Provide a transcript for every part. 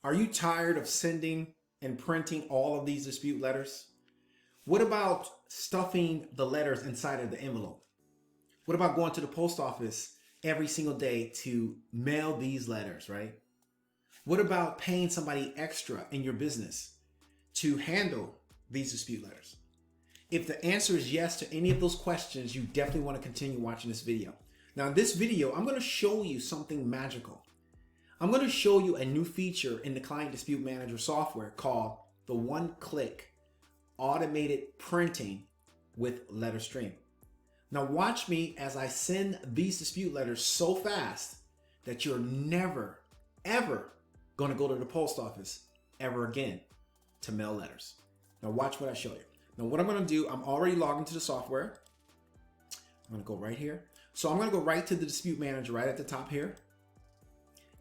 Are you tired of sending and printing all of these dispute letters? What about stuffing the letters inside of the envelope? What about going to the post office every single day to mail these letters, right? What about paying somebody extra in your business to handle these dispute letters? If the answer is yes to any of those questions, you definitely want to continue watching this video. Now in this video, I'm going to show you something magical. I'm going to show you a new feature in the Client Dispute Manager software called the one-click automated printing with LetterStream. Now watch me as I send these dispute letters so fast that you're never, ever going to go to the post office ever again to mail letters. Now watch what I show you. Now what I'm going to do, I'm already logged into the software. I'm going to go right here. So I'm going to go right to the dispute manager right at the top here.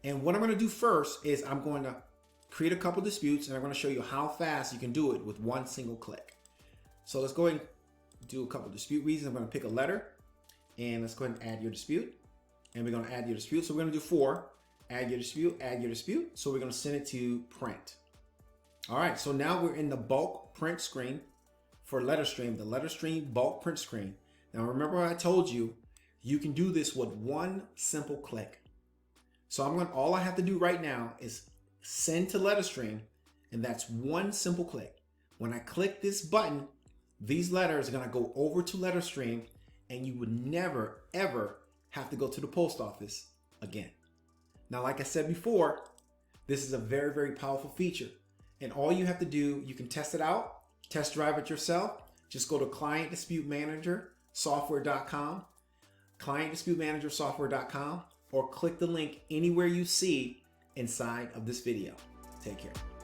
And what I'm going to do first is I'm going to create a couple disputes and I'm going to show you how fast you can do it with one single click. So let's go ahead and do a couple dispute reasons. I'm going to pick a letter and let's go ahead and add your dispute. And we're going to add your dispute. So we're going to do 4, add your dispute, add your dispute. So we're going to send it to print. All right, so now we're in the bulk print screen for LetterStream, the LetterStream bulk print screen. Now remember I told you, you can do this with one simple click. So all I have to do right now is send to LetterStream, and that's one simple click. When I click this button, these letters are gonna go over to LetterStream, and you would never, ever have to go to the post office again. Now, like I said before, this is a very, very powerful feature. And all you have to do, you can test it out, test drive it yourself. Just go to clientdisputemanagersoftware.com, clientdisputemanagersoftware.com, or click the link anywhere you see inside of this video. Take care.